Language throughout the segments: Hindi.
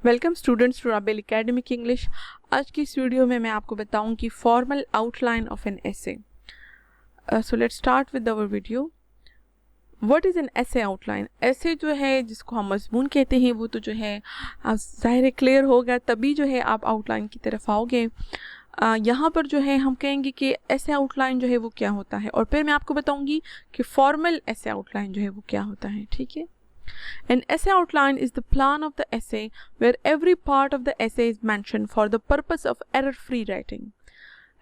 वेलकम स्टूडेंट्स टू राबेल एकेडमिक इंग्लिश। आज की इस वीडियो में मैं आपको बताऊं कि formal outline of an essay. So let's start with our video. What is an essay outline? Essay जो है जिसको हम मजमून कहते हैं वो तो जो है ज़ाहिर क्लियर होगा तभी जो है आप आउटलाइन की तरफ आओगे। यहाँ पर जो है हम कहेंगे कि ऐसे आउटलाइन जो है वो क्या होता है और फिर मैं आपको बताऊंगी कि फॉर्मल ऐसे आउटलाइन जो है वो क्या होता है। ठीक है। An essay outline is the plan of the essay where every part of the essay is mentioned for the purpose of error-free writing.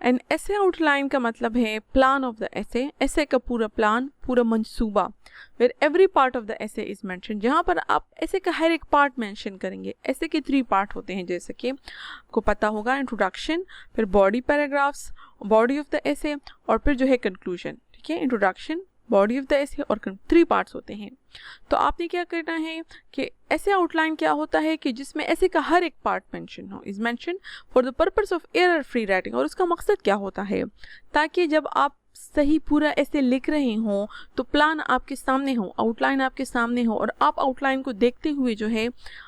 An essay outline का मतलब है plan of the essay, essay का पूरा plan, पूरा मंसूबा, where every part of the essay is mentioned, जहाँ पर आप essay का हर एक part mention करेंगे। essay के 3 part होते हैं जैसे कि आपको पता होगा, introduction, फिर body paragraphs, body of the essay और फिर जो है conclusion। ठीक है, introduction, body of the essay और 3 पार्ट्स होते हैं। तो आपने क्या करना है कि ऐसे आउटलाइन क्या होता है कि जिसमें ऐसे का हर एक पार्ट मेंशन हो, is mention for the purpose of error free writing. और उसका मकसद क्या होता है? ताकि जब आप सही पूरा ऐसे लिख रहे हों तो प्लान आपके सामने हो, आउटलाइन आपके सामने हो और आप आउटलाइन को देखते हुए जो है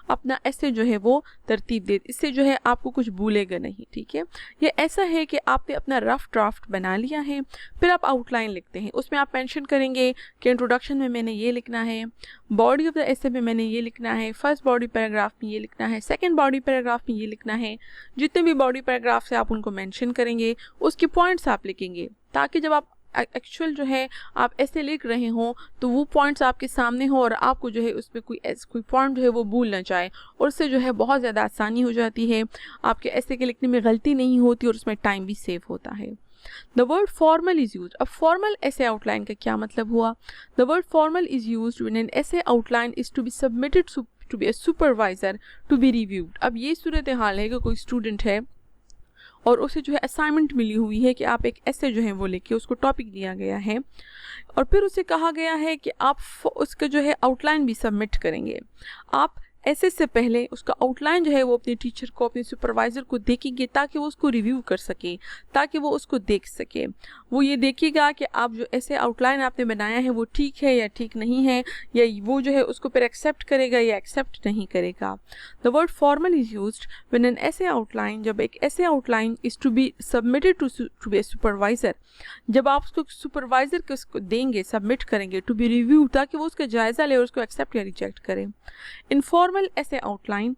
अपना ऐसे जो है वो तरतीब दे। इससे जो है आपको कुछ भूलेगा नहीं। ठीक है, ये ऐसा है कि आपने अपना रफ ड्राफ्ट बना लिया है, फिर आप आउटलाइन लिखते हैं। उसमें आप मेंशन करेंगे कि इंट्रोडक्शन में मैंने ये लिखना है, बॉडी ऑफ द एसे में मैंने ये लिखना है, फर्स्ट बॉडी पैराग्राफ में ये लिखना है, सेकेंड बॉडी पैराग्राफ में ये लिखना है। जितने भी बॉडी पैराग्राफ से आप उनको मेंशन करेंगे उसके पॉइंट्स आप लिखेंगे, ताकि जब आप एक्चुअल जो है आप ऐसे लिख रहे हों तो वो पॉइंट्स आपके सामने हो और आपको जो है उसमें कोई पॉइंट जो है वो भूल ना जाए और उससे जो है बहुत ज़्यादा आसानी हो जाती है, आपके ऐसे के लिखने में गलती नहीं होती और उसमें टाइम भी सेव होता है। The word formal is use. अब फॉर्मल ऐसे आउटलाइन का क्या मतलब हुआ? The word formal is use when an essay outline is to be submitted to be a supervisor to be reviewed. अब ये सूरत हाल है कि कोई स्टूडेंट है और उसे जो है असाइनमेंट मिली हुई है कि आप एक ऐसे जो है वो लिखिए, उसको टॉपिक दिया गया है और फिर उसे कहा गया है कि आप उसका जो है आउटलाइन भी सबमिट करेंगे। आप ऐसे से पहले उसका आउटलाइन जो है वो अपने टीचर को, अपने सुपरवाइज़र को देखेंगे ताकि वो उसको रिव्यू कर सके, ताकि वो उसको देख सके। वो ये देखेगा कि आप जो ऐसे आउटलाइन आपने बनाया है वो ठीक है या ठीक नहीं है, या वो जो है उसको फिर एक्सेप्ट करेगा या एक्सेप्ट नहीं करेगा। The word formal is used when an essay outline, जब एक essay outline is to be submitted to be supervisor, जब आप उसको सुपरवाइज़र को उसको देंगे, सबमिट करेंगे टू बी रिव्यू, ताकि वो उसका जायज़ा ले और उसको एक्सेप्ट या रिजेक्ट करें। In formal essay outline,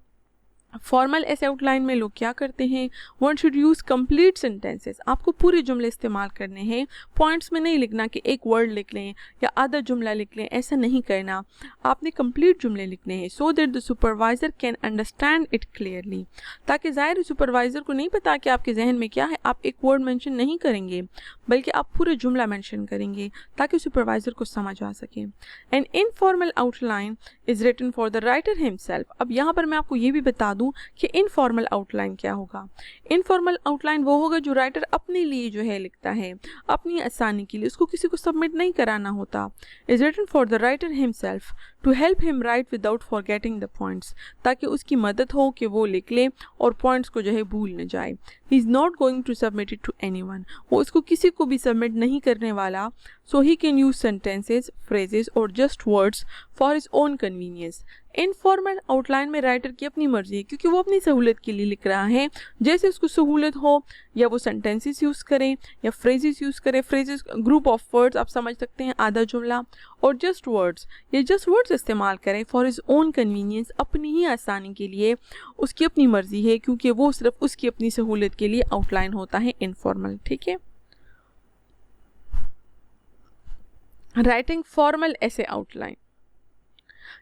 formal essay outline में लोग क्या करते हैं? One should use complete sentences. आपको पूरे जुमले इस्तेमाल करने हैं, पॉइंट्स में नहीं लिखना कि एक वर्ड लिख लें या आधा जुमला लिख लें, ऐसा नहीं करना। आपने कंप्लीट जुमले लिखने हैं so that the supervisor can understand it clearly, ताकि ज़ाहिर सुपरवाइज़र को नहीं पता कि आपके जहन में क्या है। आप एक वर्ड मेंशन नहीं करेंगे बल्कि आप पूरे जुमला मेंशन करेंगे ताकि सुपरवाइज़र को समझ आ सके। An informal outline is written for the writer himself. अब यहाँ पर मैं आपको ये भी बता दूँ कि इनफॉर्मल आउटलाइन क्या होगा। इनफॉर्मल आउटलाइन वो होगा जो राइटर अपने लिए जो है लिखता है, अपनी आसानी के लिए, उसको किसी को सबमिट नहीं कराना होता। Is written for the writer himself to help him write without forgetting the points, ताकि उसकी मदद हो कि वो लिख ले और पॉइंट्स को जो है भूल न जाए। He is not going to submit it to anyone, वो इसको किसी को भी सबमिट नहीं करने वाला। So he can use sentences, phrases और just words for his own convenience. Informal outline में राइटर की अपनी मर्जी है, क्योंकि वो अपनी सहूलत के लिए लिख रहा है, जैसे उसको सहूलत हो, या वो सेंटेंसेस यूज़ करें या फ्रेजेस यूज़ करें। फ्रेजेस ग्रुप ऑफ वर्ड्स आप समझ सकते हैं, आधा जुमला, और जस्ट वर्ड्स, ये जस्ट वर्ड्स इस्तेमाल करें फॉर हिज ओन कन्वीनियंस, अपनी ही आसानी के लिए, उसकी अपनी मर्जी है, क्योंकि वो सिर्फ उसकी अपनी सहूलत के लिए आउटलाइन होता है इनफॉर्मल। ठीक है, राइटिंग फॉर्मल ऐसे आउटलाइन,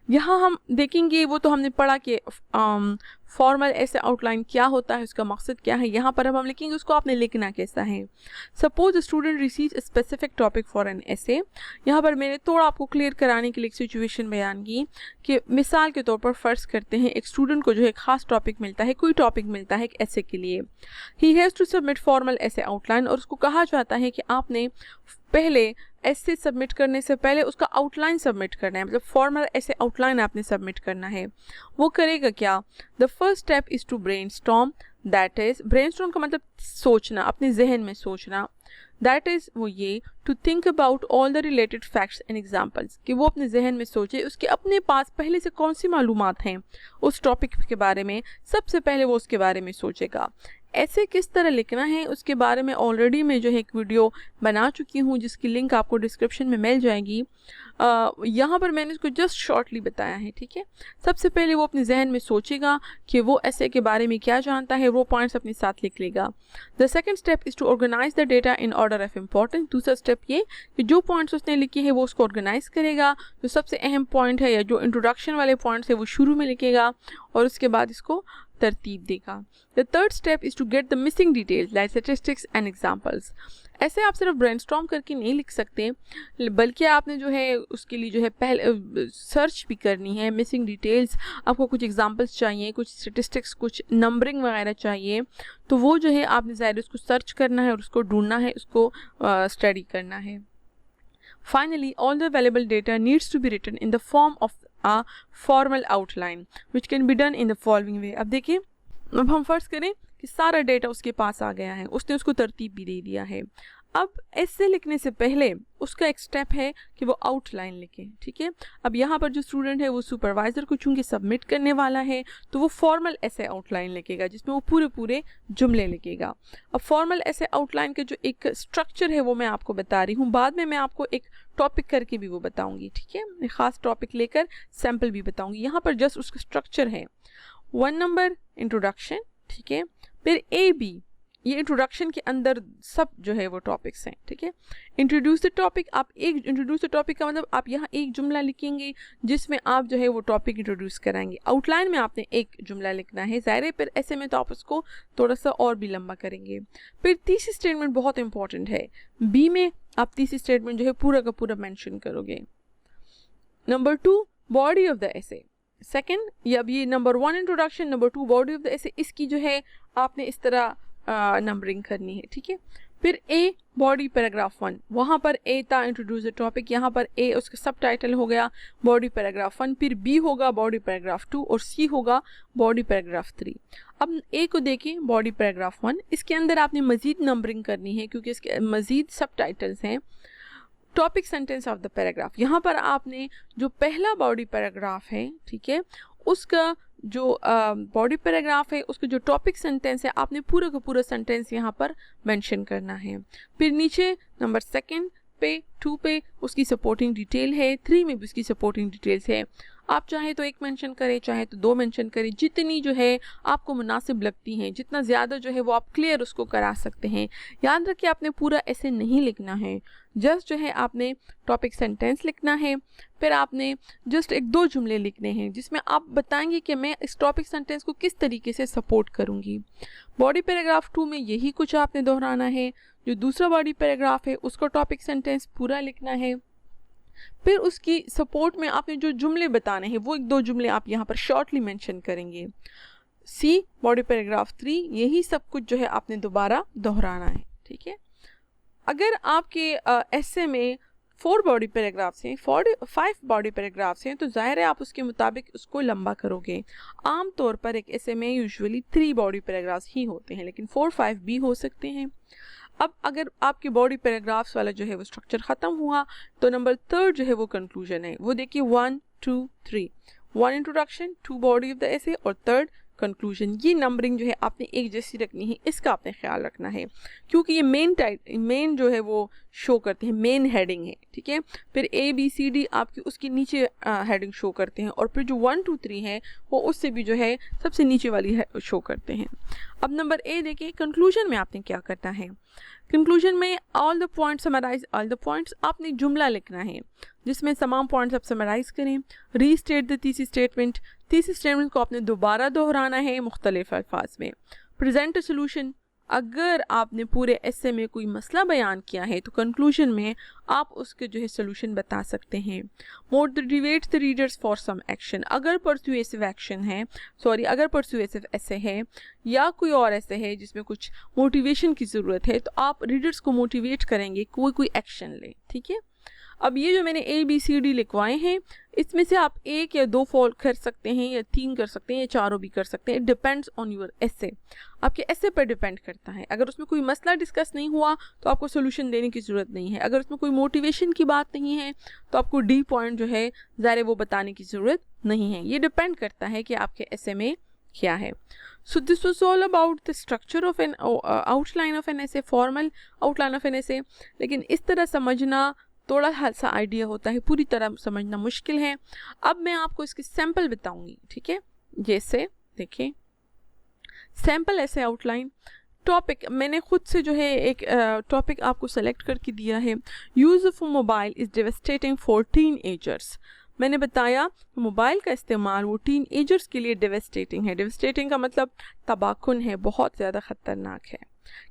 यहाँ हम देखेंगे, वो तो हमने पढ़ा कि फॉर्मल ऐसे आउटलाइन क्या होता है, उसका मकसद क्या है। यहाँ पर अब हम लिखेंगे उसको आपने लिखना कैसा है। Suppose student receives a specific topic for an essay. यहाँ पर मैंने थोड़ा आपको क्लियर कराने के लिए एक सिचुएशन बयान की कि मिसाल के तौर पर फ़र्ज़ करते हैं एक स्टूडेंट को जो है ख़ास टॉपिक मिलता है, कोई टॉपिक मिलता है एक ऐसे के लिए। He has to submit formal essay outline, और उसको कहा जाता है कि आपने पहले ऐसे सबमिट करने से पहले उसका आउटलाइन सबमिट करना है, मतलब फॉर्मल ऐसे आउटलाइन आपने सबमिट करना है। वो करेगा क्या? The first step is to brainstorm, that is, brainstorm का मतलब सोचना, अपने जहन में सोचना। दैट इज़ वो ये to think about all the related facts and examples, कि वो अपने जहन में सोचे उसके अपने पास पहले से कौन सी मालूमात हैं उस टॉपिक के बारे में, सबसे पहले वो उसके बारे में सोचेगा। ऐसे किस तरह लिखना है उसके बारे में ऑलरेडी मैं जो है एक वीडियो बना चुकी हूँ जिसकी लिंक आपको डिस्क्रिप्शन में मिल जाएगी। यहाँ पर मैंने इसको जस्ट शॉर्टली बताया है, ठीक है। सबसे पहले वो अपने जहन में सोचेगा कि वो ऐसे के बारे में क्या जानता है, वो पॉइंट्स अपने साथ लिख लेगा। The second step is to organise the data in order of importance. दूसरा स्टेप ये कि जो पॉइंट्स उसने लिखे हैं वो उसको ऑर्गेनाइज करेगा, जो सबसे अहम पॉइंट है या जो इंट्रोडक्शन वाले पॉइंट्स है वो शुरू में लिखेगा और उसके बाद इसको तरतीब देगा। The third step is to get the missing details like statistics and examples. ऐसे आप सिर्फ ब्रेनस्टॉर्म करके नहीं लिख सकते, बल्कि आपने जो है उसके लिए जो है पहले सर्च भी करनी है, मिसिंग डिटेल्स, आपको कुछ एग्जांपल्स चाहिए, कुछ स्टैटिस्टिक्स, कुछ नंबरिंग वगैरह चाहिए, तो वो जो है आपने ज़ाहिर उसको सर्च करना है और उसको ढूंढना है, उसको स्टडी करना है। Finally, all the available data needs to be written in the form of a formal outline, which can be done in the following way। अब देखिए, अब हम फर्ज करें कि सारा डेटा उसके पास आ गया है, उसने उसको तरतीब भी दे दिया है। अब ऐसे लिखने से पहले उसका एक स्टेप है कि वो आउटलाइन लिखे, ठीक है। अब यहाँ पर जो स्टूडेंट है वो सुपरवाइज़र को चूँकि सबमिट करने वाला है तो वो फॉर्मल ऐसे आउटलाइन लिखेगा जिसमें वो पूरे जुमले लिखेगा। अब फॉर्मल ऐसे आउटलाइन के जो एक स्ट्रक्चर है वो मैं आपको बता रही हूँ, बाद में मैं आपको एक टॉपिक करके भी वो बताऊँगी, ठीक है। मैं ख़ास टॉपिक लेकर सैम्पल भी बताऊँगी। यहाँ पर जस्ट उसका स्ट्रक्चर है 1 नंबर इंट्रोडक्शन, ठीक है। फिर AB, ये इंट्रोडक्शन के अंदर सब जो है वो टॉपिक्स हैं, ठीक है। इंट्रोड्यूस द टॉपिक, आप एक इंट्रोड्यूस द टॉपिक का मतलब आप यहाँ एक जुमला लिखेंगे जिसमें आप जो है वो टॉपिक इंट्रोड्यूस कराएंगे। आउटलाइन में आपने एक जुमला लिखना है, ज़ाहिर है, फिर ऐसे में तो आप उसको थोड़ा सा और भी लंबा करेंगे। फिर तीसरी स्टेटमेंट बहुत इंपॉर्टेंट है, बी में आप तीसरी स्टेटमेंट जो है पूरा का पूरा मेंशन करोगे। Number 2 body of the essay, second, या अब ये number 1 introduction, number 2 body of the essay, इसकी जो है आपने इस तरह नंबरिंग करनी है, ठीक है। फिर ए बॉडी पैराग्राफ 1, वहाँ पर ए था इंट्रोड्यूस द टॉपिक, यहाँ पर ए उसका सब टाइटल हो गया बॉडी पैराग्राफ 1, फिर बी होगा बॉडी पैराग्राफ 2 और सी होगा बॉडी पैराग्राफ 3। अब ए को देखें बॉडी पैराग्राफ 1, इसके अंदर आपने मज़ीद नंबरिंग करनी है क्योंकि इसके मज़ीद सब टाइटल्स हैं। Topic sentence of the paragraph, यहाँ पर आपने जो पहला बॉडी पैराग्राफ है, ठीक है, उसका जो बॉडी पैराग्राफ है उसका जो टॉपिक सेंटेंस है आपने पूरा का पूरा सेंटेंस यहाँ पर मेंशन करना है। फिर नीचे नंबर 2 पे 2 पे उसकी सपोर्टिंग डिटेल है, 3 में भी उसकी सपोर्टिंग डिटेल्स है। आप चाहे तो 1 मेंशन करें, चाहे तो 2 मेंशन करें, जितनी जो है आपको मुनासिब लगती हैं, जितना ज़्यादा जो है वो आप क्लियर उसको करा सकते हैं। याद रखिए आपने पूरा ऐसे नहीं लिखना है, जस्ट जो है आपने टॉपिक सेंटेंस लिखना है, फिर आपने जस्ट 1-2 जुमले लिखने हैं जिसमें आप बताएंगे कि मैं इस टॉपिक सेंटेंस को किस तरीके से सपोर्ट करूँगी। बॉडी पैराग्राफ 2 में यही कुछ आपने दोहराना है, जो दूसरा बॉडी पैराग्राफ है उसको टॉपिक सेंटेंस पूरा लिखना है। फिर उसकी सपोर्ट में आपने जो जुमले बताने हैं वो 1-2 जुमले आप यहाँ पर शॉर्टली मेंशन करेंगे। सी बॉडी पैराग्राफ 3, यही सब कुछ जो है आपने दोबारा दोहराना है, ठीक है। अगर आपके ऐसे में 4 बॉडी पैराग्राफ्स हैं, 5 बॉडी पैराग्राफ्स हैं, तो जाहिर है आप उसके मुताबिक उसको लंबा करोगे। आम तौर पर एक ऐसे में यूजुअली 3 बॉडी पैराग्राफ्स ही होते हैं, लेकिन 4-5 भी हो सकते हैं। अब अगर आपके बॉडी पैराग्राफ्स वाला जो है वो स्ट्रक्चर ख़त्म हुआ तो नंबर 3 जो है वो कंक्लूजन है। वो देखिए 1 2 3, 1 introduction, 2 body of the essay और 3 कंक्लूजन। ये नंबरिंग जो है आपने एक जैसी रखनी है, इसका आपने ख्याल रखना है क्योंकि ये मेन जो है वो शो करते हैं, मेन हेडिंग है, ठीक है। फिर ABCD आपकी उसके नीचे हेडिंग शो करते हैं और फिर जो 1 2 3 है वो उससे भी जो है सबसे नीचे वाली शो करते हैं। अब नंबर ए देखिए, कंक्लूजन में आपने क्या करना है। कंक्लूजन में all the points, summarise all the points, आपने जुमला लिखना है जिसमें तमाम पॉइंट्स आप समराइज करें। रीस्टेट द तीसरी स्टेटमेंट, तीसरी स्टेटमेंट को आपने दोबारा दोहराना है मुख्तलिफ अल्फाज में। प्रेजेंट सोल्यूशन, अगर आपने पूरे ऐसे में कोई मसला बयान किया है तो कंक्लूजन में आप उसके जो है सोल्यूशन बता सकते हैं। Motivate the readers for some action, अगर परसुएसिव एक्शन है, अगर परसुएसिव ऐसे है या कोई और ऐसे है जिसमें कुछ मोटिवेशन की ज़रूरत है तो आप रीडर्स को मोटिवेट करेंगे कोई एक्शन ले, ठीक है। अब ये जो मैंने ABCD लिखवाए हैं, इसमें से आप 1 या 2 फॉलो कर सकते हैं, या 3 कर सकते हैं, या 4 भी कर सकते हैं। इट डिपेंड्स ऑन योर एसे, आपके एसे पर डिपेंड करता है। अगर उसमें कोई मसला डिस्कस नहीं हुआ तो आपको सोल्यूशन देने की ज़रूरत नहीं है। अगर उसमें कोई मोटिवेशन की बात नहीं है तो आपको डी पॉइंट जो है ज़ाहिर वो बताने की ज़रूरत नहीं है। ये डिपेंड करता है कि आपके एसे में क्या है। So this was all about the structure of an outline of an essay, formal outline of an essay। लेकिन इस तरह समझना थोड़ा सा आइडिया होता है, पूरी तरह समझना मुश्किल है। अब मैं आपको इसकी सैम्पल बताऊंगी, ठीक है। जैसे देखिए सैम्पल ऐसे आउटलाइन टॉपिक मैंने खुद से जो है एक टॉपिक आपको सेलेक्ट करके दिया है। Use of mobile is devastating for teenagers. मैंने बताया मोबाइल का इस्तेमाल वो टीनएजर्स के लिए डेवस्टेटिंग है। डेवस्टेटिंग का मतलब तबाकुन है, बहुत ज़्यादा ख़तरनाक है।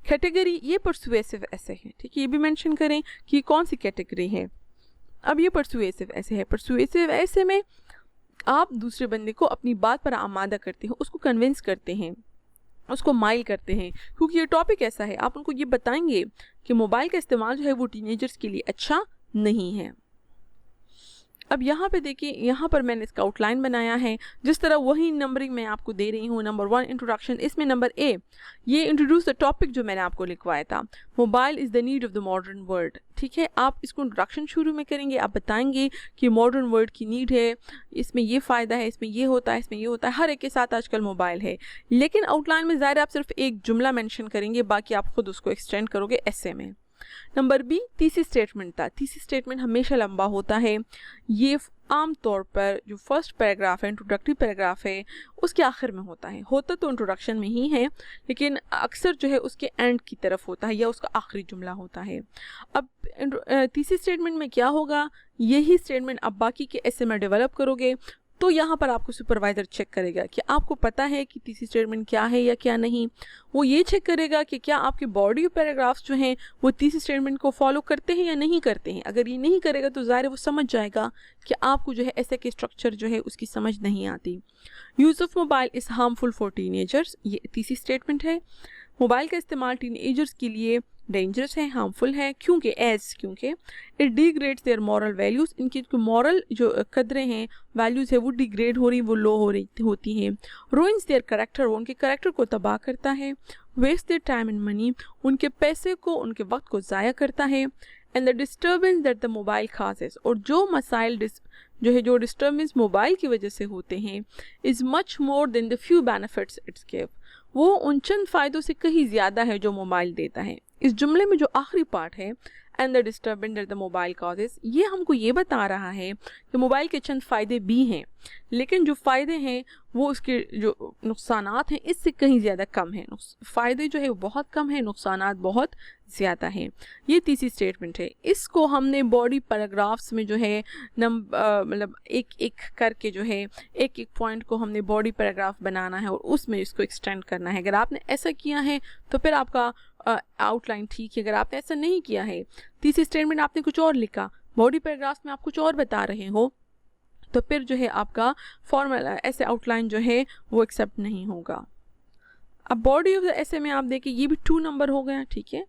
कैटेगरी ये परसुएसिव ऐसे है, ठीक है। ये भी मेंशन करें कि कौन सी कैटेगरी है। अब ये परसुएसिव ऐसे है। परसुएसिव ऐसे में आप दूसरे बंदे को अपनी बात पर आमादा करते हो, उसको कन्विंस करते हैं, उसको माइल करते हैं, क्योंकि ये टॉपिक ऐसा है। आप उनको ये बताएंगे कि मोबाइल का इस्तेमाल जो है वो टीनेजर्स के लिए अच्छा नहीं है। अब यहाँ पे देखिए, यहाँ पर मैंने इसका आउटलाइन बनाया है जिस तरह वही नंबरिंग मैं आपको दे रही हूँ। नंबर 1 इंट्रोडक्शन, इसमें नंबर A ये इंट्रोड्यूस द टॉपिक जो मैंने आपको लिखवाया था, mobile is the need of the modern world, ठीक है। आप इसको इंट्रोडक्शन शुरू में करेंगे, आप बताएंगे कि मॉडर्न वर्ल्ड की नीड है, इसमें ये फ़ायदा है, इसमें ये होता है, इसमें ये होता है, हर एक के साथ आजकल मोबाइल है। लेकिन आउटलाइन में ज़ाहिर आप सिर्फ एक जुमला मेंशन करेंगे, बाकी आप खुद उसको एक्सटेंड करोगे एसे में। नंबर B तीसरी स्टेटमेंट था। तीसरी स्टेटमेंट हमेशा लंबा होता है। ये आम तौर पर जो फर्स्ट पैराग्राफ है, इंट्रोडक्टरी पैराग्राफ है, उसके आखिर में होता है। होता तो इंट्रोडक्शन में ही है, लेकिन अक्सर जो है उसके एंड की तरफ होता है या उसका आखिरी जुमला होता है। अब तीसरी स्टेटमेंट में क्या होगा, यही स्टेटमेंट अब बाकी के ऐसे में डेवलप करोगे तो यहाँ पर आपको सुपरवाइज़र चेक करेगा कि आपको पता है कि तीसरी स्टेटमेंट क्या है या क्या नहीं। वो ये चेक करेगा कि क्या आपके बॉडी पैराग्राफ्स जो हैं वो तीसरी स्टेटमेंट को फॉलो करते हैं या नहीं करते हैं। अगर ये नहीं करेगा तो ज़ाहिर वो समझ जाएगा कि आपको जो है ऐसे के स्ट्रक्चर जो है उसकी समझ नहीं आती। Use of mobile is harmful for teenagers, ये तीसरी स्टेटमेंट है। मोबाइल का इस्तेमाल टीनेजर्स के लिए डेंजरस है, हार्मफुल है, क्योंकि it degrades their moral values, इनकी जो मॉरल जो कदरें हैं, वैल्यूज़ है वो डिग्रेड हो रही, वो लो हो रही होती हैं। रूइंस देयर करेक्टर, वो उनके करेक्टर को तबाह करता है। Waste their time and money, उनके पैसे को, उनके वक्त को ज़ाया करता है। And the disturbance that the mobile causes, और जो मसाइल जो डिस्टर्बेंस मोबाइल की वजह से होते हैं, is much more than the few benefits it's give, वो उन चंद फ़ायदों से कहीं ज़्यादा है जो मोबाइल देता है। इस जुमले में जो आखिरी पार्ट है, and the disturbance that the mobile causes, ये हमको ये बता रहा है कि मोबाइल के चंद फ़ायदे भी हैं, लेकिन जो फ़ायदे हैं वो उसके जो नुकसानात हैं इससे कहीं ज़्यादा कम हैं। फ़ायदे जो है वो बहुत कम है, नुकसानात बहुत ज़्यादा हैं। ये तीसरी स्टेटमेंट है। इसको हमने बॉडी पैराग्राफ्स में जो है मतलब एक एक करके जो है एक एक पॉइंट को हमने बॉडी पैराग्राफ बनाना है और उसमें इसको एक्सटेंड करना है। अगर आपने ऐसा किया है तो फिर आपका आउटलाइन ठीक है। अगर आपने ऐसा नहीं किया है, तीसरी स्टेटमेंट आपने कुछ और लिखा, बॉडी पैराग्राफ में आप कुछ और बता रहे हो, तो फिर जो है आपका फॉर्मल ऐसे आउटलाइन जो है वो एक्सेप्ट नहीं होगा। अब बॉडी ऑफ द ऐसे में आप देखिए ये भी 2 नंबर हो गया, ठीक है।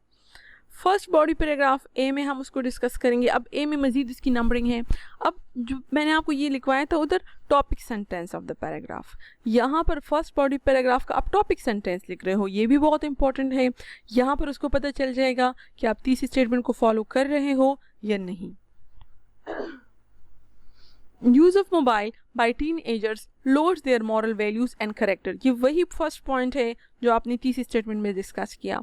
फर्स्ट बॉडी पैराग्राफ ए में हम उसको डिस्कस करेंगे। अब ए में मज़ीद इसकी नंबरिंग है। अब जो मैंने आपको ये लिखवाया था उधर topic sentence of the paragraph, यहाँ पर फर्स्ट बॉडी पैराग्राफ का आप टॉपिक सेंटेंस लिख रहे हो, ये भी बहुत इंपॉर्टेंट है। यहाँ पर उसको पता चल जाएगा कि आप तीसरी स्टेटमेंट को फॉलो कर रहे हो या नहीं। Use of mobile by teenagers lowers their moral values and character, ये वही फर्स्ट पॉइंट है जो आपने तीसरी स्टेटमेंट में डिस्कस किया।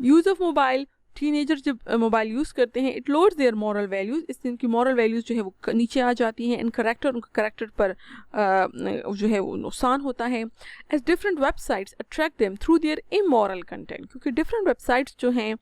यूज़ ऑफ मोबाइल, टीनेजर जब मोबाइल यूज़ करते हैं, it lowers their moral values, इससे इनकी मॉरल वैल्यूज़ जो है वो नीचे आ जाती हैं। इन करेक्टर, उनका करेक्टर पर जो है वो नुकसान होता है। As different websites attract them through their immoral content, क्योंकि डिफरेंट वेबसाइट्स जो हैं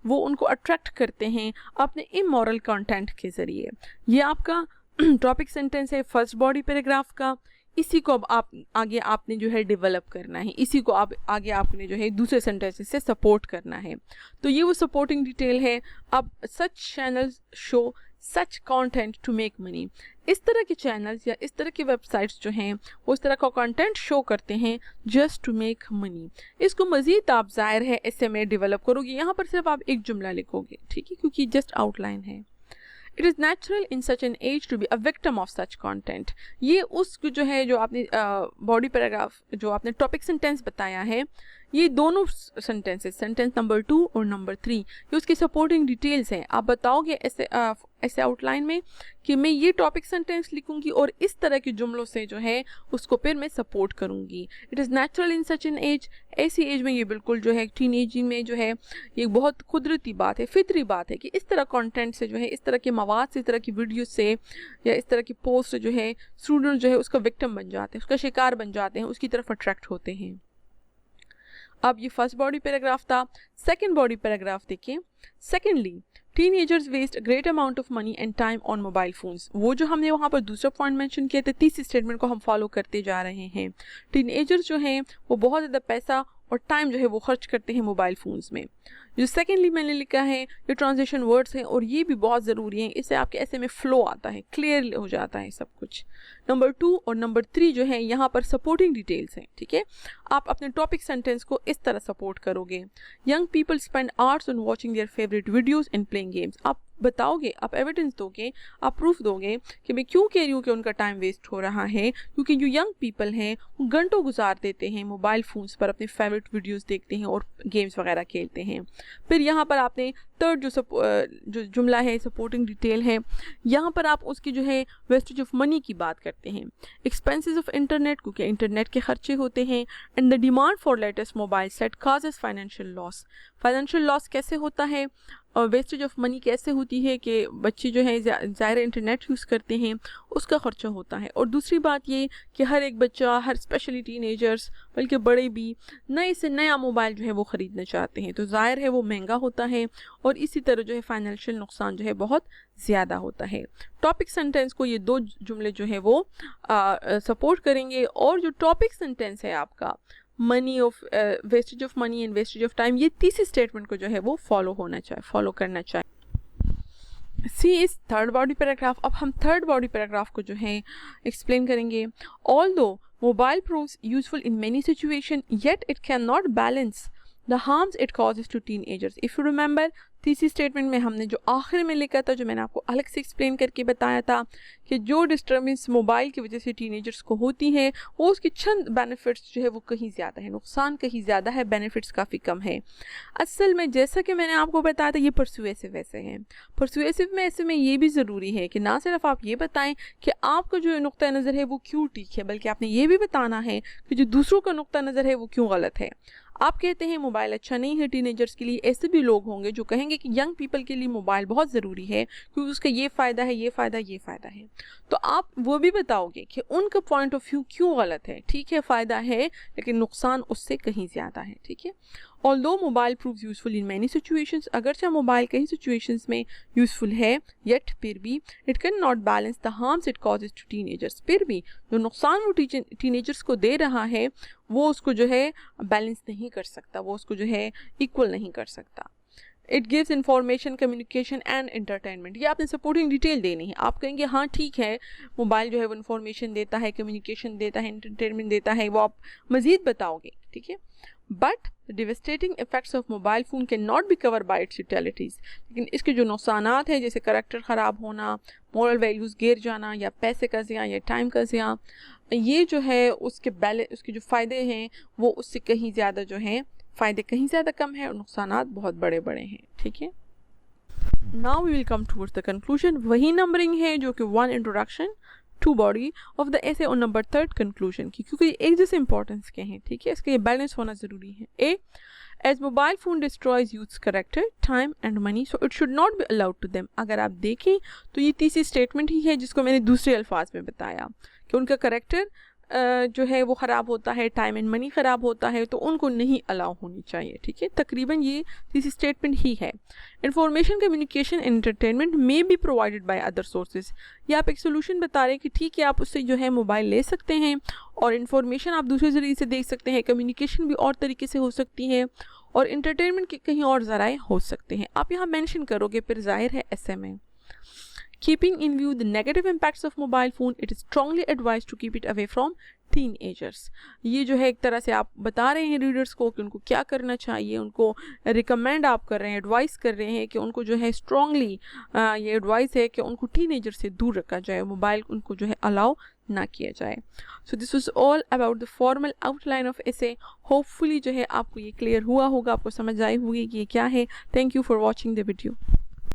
वो उनको अट्रैक्ट करते हैं अपने इमोरल कंटेंट के ज़रिए। ये आपका टॉपिक सेंटेंस है फर्स्ट बॉडी पैराग्राफ का। इसी को अब आप आगे आपने जो है डेवलप करना है, इसी को आप आगे आपने जो है दूसरे सेंटेंसेस से सपोर्ट करना है। तो ये वो सपोर्टिंग डिटेल है। अब such channels show such content to make money, इस तरह के चैनल्स या इस तरह के वेबसाइट्स जो हैं वो इस तरह का कंटेंट शो करते हैं जस्ट टू मेक मनी। इसको मज़ीद आप ज़ाहिर है ऐसे में डेवलप करोगे। यहाँ पर सिर्फ आप एक जुमला लिखोगे, ठीक है, क्योंकि जस्ट आउटलाइन है। It is natural in such an age to be a victim of such content. ये उस जो है जो आपने बॉडी पैराग्राफ जो आपने टॉपिक सेंटेंस बताया है, ये दोनों सेंटेंसेस, सेंटेंस नंबर 2 और नंबर 3, ये उसकी सपोर्टिंग डिटेल्स हैं। आप बताओगे ऐसे आउटलाइन में कि मैं ये टॉपिक सेंटेंस लिखूंगी और इस तरह के जुमलों से जो है उसको फिर मैं सपोर्ट करूंगी। It is natural in such an age, ऐसी एज में ये बिल्कुल जो है टीनेजिंग में जो है ये बहुत कुदरती बात है, फितरी बात है कि इस तरह कंटेंट से जो है, इस तरह के मवाद से, इस तरह की वीडियो से या इस तरह की पोस्ट से जो है स्टूडेंट जो है उसका विक्टिम बन जाते हैं, उसका शिकार बन जाते हैं, उसकी तरफ अट्रैक्ट होते हैं। अब ये फर्स्ट बॉडी पैराग्राफ था। सेकंड बॉडी पैराग्राफ देखिए। Secondly, teenagers waste a great amount of money and time on mobile phones. वो जो हमने वहाँ पर दूसरा पॉइंट मेंशन किया था, तीसरी स्टेटमेंट को हम फॉलो करते जा रहे हैं। टीनेजर्स जो हैं वो बहुत ज़्यादा पैसा और टाइम जो है वो खर्च करते हैं मोबाइल फ़ोन्स में। जो सेकेंडली मैंने लिखा है, ये ट्रांजिशन वर्ड्स हैं और ये भी बहुत ज़रूरी हैं, इससे आपके ऐसे में फ़्लो आता है, क्लियर हो जाता है सब कुछ। नंबर 2 और नंबर 3 जो है यहाँ पर सपोर्टिंग डिटेल्स हैं, ठीक है। आप अपने टॉपिक सेंटेंस को इस तरह सपोर्ट करोगे। Young people spend hours on watching their favourite videos and playing games. आप बताओगे, आप एविडेंस दोगे, आप प्रूफ दोगे कि मैं क्यों कह रही हूँ कि उनका टाइम वेस्ट हो रहा है, क्योंकि जो यंग पीपल हैं वो घंटों गुजार देते हैं मोबाइल फ़ोन्स पर, अपने फेवरेट वीडियोस देखते हैं और गेम्स वगैरह खेलते हैं। फिर यहाँ पर आपने थर्ड जो जुमला है, सपोर्टिंग डिटेल है, यहाँ पर आप उसकी जो है वेस्टेज ऑफ मनी की बात करते हैं। एक्सपेंसेस ऑफ इंटरनेट, क्योंकि इंटरनेट के खर्चे होते हैं। And the demand for latest mobile set causes financial loss. Financial loss कैसे होता है और वेस्टेज ऑफ मनी कैसे होती है कि बच्चे जो है ज़ाहिर इंटरनेट यूज़ करते हैं, उसका खर्चा होता है। और दूसरी बात ये कि हर एक बच्चा, हर स्पेशली टीनेजर्स, बल्कि बड़े भी नए से नया मोबाइल जो है वो ख़रीदना चाहते हैं, तो ज़ाहिर है वो महंगा होता है और इसी तरह जो है फाइनेंशियल नुकसान जो है बहुत ज़्यादा होता है। टॉपिक सेंटेंस को ये दो जुमले जो है वो सपोर्ट करेंगे और जो टॉपिक सेंटेंस है आपका money of wastage of money and wastage of time, ये तीसरी स्टेटमेंट को जो है वो फॉलो करना चाहिए। सी इज थर्ड बॉडी पैराग्राफ। अब हम थर्ड बॉडी पैराग्राफ को जो है एक्सप्लेन करेंगे। Although mobile proves useful in many situation, yet it can not balance the harms it causes to teenagers. If you remember, तीसरी स्टेटमेंट में हमने जो आखिर में लिखा था, जो मैंने आपको अलग से एक्सप्लेन करके बताया था कि जो डिस्टर्बेंस मोबाइल की वजह से टीनेजर्स को होती है वो उसके चंद बेनिफिट्स जो है वो कहीं ज़्यादा है, नुकसान कहीं ज़्यादा है, बेनिफिट्स काफ़ी कम है। असल में जैसा कि मैंने आपको बताया था, ये परसुएसिव ऐसे हैं। परसुएसिव में ऐसे में ये भी ज़रूरी है कि ना सिर्फ आप ये बताएं कि आपका जो नुक्ता नज़र है वो क्यों ठीक है, बल्कि आपने ये भी बताना है कि जो दूसरों का नुक्ता नज़र है वो क्यों गलत है। आप कहते हैं मोबाइल अच्छा नहीं है टीनेजर्स के लिए, ऐसे भी लोग होंगे जो कहेंगे कि यंग पीपल के लिए मोबाइल बहुत ज़रूरी है क्योंकि उसका ये फ़ायदा है, ये फ़ायदा, ये फ़ायदा है। तो आप वो भी बताओगे कि उनका पॉइंट ऑफ व्यू क्यों गलत है। ठीक है, फ़ायदा है लेकिन नुकसान उससे कहीं ज़्यादा है। ठीक है, although mobile proves useful in many situations, अगरचे मोबाइल कई सिचुएशंस में यूजफुल है, येट फिर भी it can not balance the harms it causes to teenagers. फिर भी जो नुकसान वो टीनेजर्स को दे रहा है वो उसको जो है बैलेंस नहीं कर सकता, वो उसको जो है इक्वल नहीं कर सकता। It gives information, communication and entertainment. ये आपने सपोर्टिंग डिटेल देनी है। आप कहेंगे हाँ ठीक है, मोबाइल जो है वो इन्फॉर्मेशन देता है, कम्युनिकेशन देता है, एंटरटेनमेंट देता है, वो आप मज़ीद बताओगे। ठीक है, but devastating effects of mobile phone can not be cover by it's utilities. लेकिन इसके जो नुकसानात हैं, जैसे करैक्टर ख़राब होना, मॉरल वैल्यूज़ गिर जाना, या पैसे का ज़िया या टाइम का ज़िया, ये जो है उसके जो फ़ायदे हैं वो उससे कहीं ज़्यादा जो हैं, फ़ायदे कहीं ज़्यादा कम है और नुकसानात बहुत बड़े बड़े हैं। ठीक है, now we will come towards the conclusion. वही नंबरिंग है जो कि 1 introduction, 2 body of the essay और नंबर 3 कंक्लूजन की, क्योंकि एक जैसे इंपॉर्टेंस के हैं। ठीक है, इसके ये बैलेंस होना ज़रूरी है। A, as mobile phone destroys youths character, time and money, so it should not be allowed to them. अगर आप देखें तो ये तीसरी स्टेटमेंट ही है जिसको मैंने दूसरे अल्फाज में बताया कि उनका करेक्टर जो है वो ख़राब होता है, टाइम एंड मनी ख़राब होता है, तो उनको नहीं अलाउ होनी चाहिए। ठीक है, तकरीबन ये तीसरी स्टेटमेंट ही है। Information, communication, entertainment may be provided by other sources. ये आप एक सोल्यूशन बता रहे हैं कि ठीक है, आप उससे जो है मोबाइल ले सकते हैं और इन्फॉर्मेशन आप दूसरे ज़रिए से देख सकते हैं, कम्युनिकेशन भी और तरीके से हो सकती है और इंटरटेनमेंट के कहीं और ज़राए हो सकते हैं। आप यहाँ मेंशन करोगे, फिर जाहिर है ऐसे में। Keeping in view the negative impacts of mobile phone, it is strongly advised to keep it away from teenagers. ये जो है एक तरह से आप बता रहे हैं रीडर्स को कि उनको क्या करना चाहिए, उनको रिकमेंड आप कर रहे हैं, एडवाइस कर रहे हैं कि उनको जो है स्ट्रांगली ये एडवाइस है कि उनको टीनेजर से दूर रखा जाए, मोबाइल उनको जो है अलाउ ना किया जाए। So this was all about the formal outline of essay. Hopefully जो है आपको ये क्लियर हुआ होगा, आपको समझ आई होगी कि ये क्या है। Thank you for watching the video.